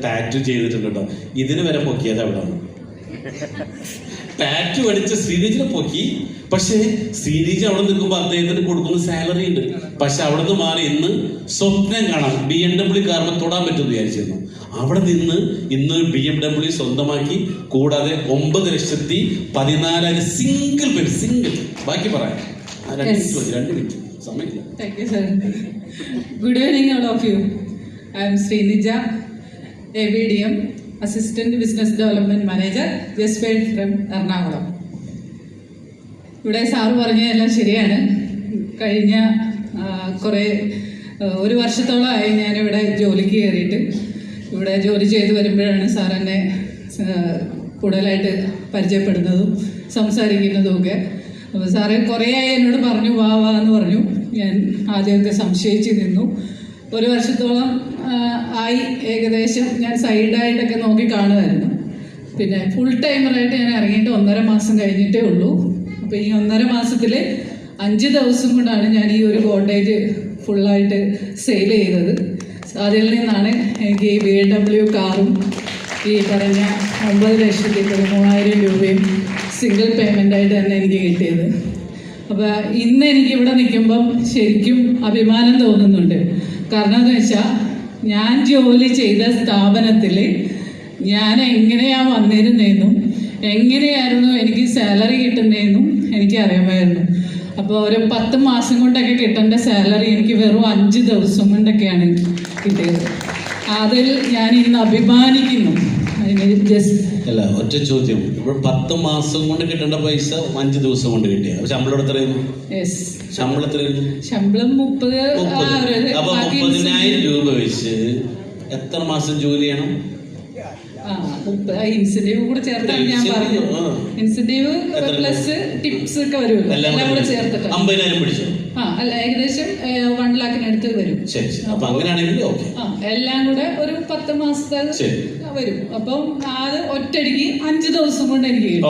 Tattoo ചെയ്തിട്ടുണ്ട് കേട്ടോ. ഇതിന് വരെ പൊക്കിയത് അവിടെ ടാറ്റു അടിച്ച ശ്രീനിജിനെ പൊക്കി. പക്ഷേ ശ്രീനിജ് അവിടെ നിൽക്കുമ്പോൾ അദ്ദേഹത്തിന് കൊടുക്കുന്ന സാലറി ഉണ്ട്. പക്ഷെ അവിടെ നിന്ന് മാറി ഇന്ന് സ്വപ്നം കാണാം BMW കാറിന് തൊടാൻ പറ്റുമെന്ന് വിചാരിച്ചിരുന്നു. അവിടെ നിന്ന് ഇന്ന് BMW സ്വന്തമാക്കി. കൂടാതെ 9,14,000 സിംഗിൾ. ബാക്കി പറയാം 2 മിനിറ്റ് സമയമില്ല. Thank you, sir. Good evening, all of you. I am Srinija, ABDM, Assistant Business Development Manager, just paid from Ernakulam. ഇവിടെ സാറ് പറഞ്ഞതെല്ലാം ശരിയാണ്. കഴിഞ്ഞ ഒരു വർഷത്തോളമായി ഞാനിവിടെ ജോലിക്ക് കയറിയിട്ട് ഇവിടെ ജോലി ചെയ്ത് വരുമ്പോഴാണ് സാർ എന്നെ കൂടുതലായിട്ട് പരിചയപ്പെടുന്നതും സംസാരിക്കുന്നതും ഒക്കെ. അപ്പോൾ സാറ് കുറേയായി എന്നോട് പറഞ്ഞു വാ എന്ന് പറഞ്ഞു. ഞാൻ ആദ്യമൊക്കെ സംശയിച്ച് നിന്നു. ഒരു വർഷത്തോളം ആയി ഏകദേശം ഞാൻ സൈഡായിട്ടൊക്കെ നോക്കി കാണുമായിരുന്നു. പിന്നെ ഫുൾ ടൈമറായിട്ട് ഞാൻ ഇറങ്ങിയിട്ട് 1.5 മാസം കഴിഞ്ഞിട്ടേ ഉള്ളൂ. അപ്പോൾ ഈ 1.5 മാസത്തിൽ 5 ദിവസം കൊണ്ടാണ് ഞാൻ ഈ ഒരു കോട്ടേജ് ഫുള്ളായിട്ട് സെയിൽ ചെയ്തത്. അതിൽ നിന്നാണ് എനിക്ക് ഈ BMW കാറും ഈ പറഞ്ഞ 9,13,000 രൂപയും സിംഗിൾ പേയ്മെൻ്റായിട്ട് തന്നെ എനിക്ക് കിട്ടിയത്. അപ്പോൾ ഇന്ന് എനിക്കിവിടെ നിൽക്കുമ്പം ശരിക്കും അഭിമാനം തോന്നുന്നുണ്ട്. കാരണം എന്ന് വെച്ചാൽ ഞാൻ ജോലി ചെയ്ത സ്ഥാപനത്തിൽ ഞാൻ എങ്ങനെയാണ് വന്നിരുന്നതെന്നും എങ്ങനെയായിരുന്നു എനിക്ക് സാലറി കിട്ടുന്നതെന്നും എനിക്ക് അറിയാമായിരുന്നു. അപ്പോൾ ഒരു 10 മാസം കൊണ്ടൊക്കെ കിട്ടേണ്ട സാലറി എനിക്ക് വെറും 5 ദിവസം കൊണ്ടൊക്കെയാണ് കിട്ടിയത്. അതിൽ ഞാൻ ഇന്ന് അഭിമാനിക്കുന്നു. അല്ല, ഒറ്റ ചോദ്യം. ഇപ്പോൾ 10 മാസം കൊണ്ട് കിട്ടേണ്ട പൈസ 5 ദിവസം കൊണ്ട് കിട്ടിയ ശമ്പളം എത്രയായിരുന്നു? ശമ്പളം 30. അപ്പൊ 30,000 രൂപ വെച്ച് എത്ര മാസം ജോലി ചെയ്യണം? ഇൻസെന്റീവ് കൂടെ ചേർത്താണ് ഞാൻ പറഞ്ഞു. ഇൻസെന്റീവ് പ്ലസ് ടിപ്സ് ഒക്കെ വരുമല്ലോ, എല്ലാം കൂടെ ചേർത്തിട്ട് 50,000 പിടിച്ചു. അല്ല, ഏകദേശം 1 ലാഖിനടുത്ത് വരും. എല്ലാം കൂടെ ഒരു 10 മാസത്തെ വരും. അപ്പം അത് ഒറ്റയടിക്ക് 5 ദിവസം കൊണ്ട് എനിക്ക് കിട്ടും.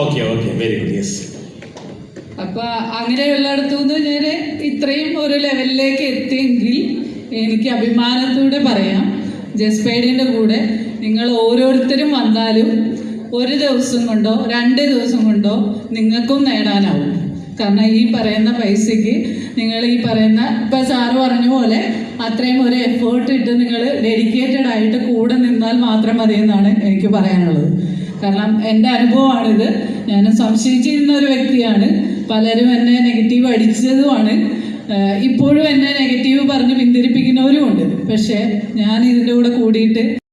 അപ്പൊ അങ്ങനെയുള്ളിടത്തുനിന്ന് ഞാൻ ഇത്രയും ഒരു ലെവലിലേക്ക് എത്തിയെങ്കിൽ എനിക്ക് അഭിമാനത്തോടെ പറയാം, ജസ്പേഡിന്റെ കൂടെ നിങ്ങൾ ഓരോരുത്തരും വന്നാലും 1 ദിവസം കൊണ്ടോ 2 ദിവസം കൊണ്ടോ നിങ്ങൾക്കും നേടാനാവും. കാരണം ഈ പറയുന്ന പൈസയ്ക്ക് നിങ്ങൾ ഈ പറയുന്ന ഇപ്പം സാറ് പറഞ്ഞ പോലെ അത്രയും ഒരു എഫേർട്ട് ഇട്ട് നിങ്ങൾ ഡെഡിക്കേറ്റഡ് ആയിട്ട് കൂടെ നിന്നാൽ മാത്രം മതി എന്നാണ് എനിക്ക് പറയാനുള്ളത്. കാരണം എൻ്റെ അനുഭവമാണിത്. ഞാൻ സംശയിച്ചിരുന്ന ഒരു വ്യക്തിയാണ്. പലരും എന്നെ നെഗറ്റീവ് അടിച്ചതുമാണ്. ഇപ്പോഴും എന്നെ നെഗറ്റീവ് പറഞ്ഞ് പിന്തിരിപ്പിക്കുന്നവരും ഉണ്ട്. പക്ഷേ ഞാൻ ഇതിൻ്റെ കൂടെ കൂടിയിട്ട്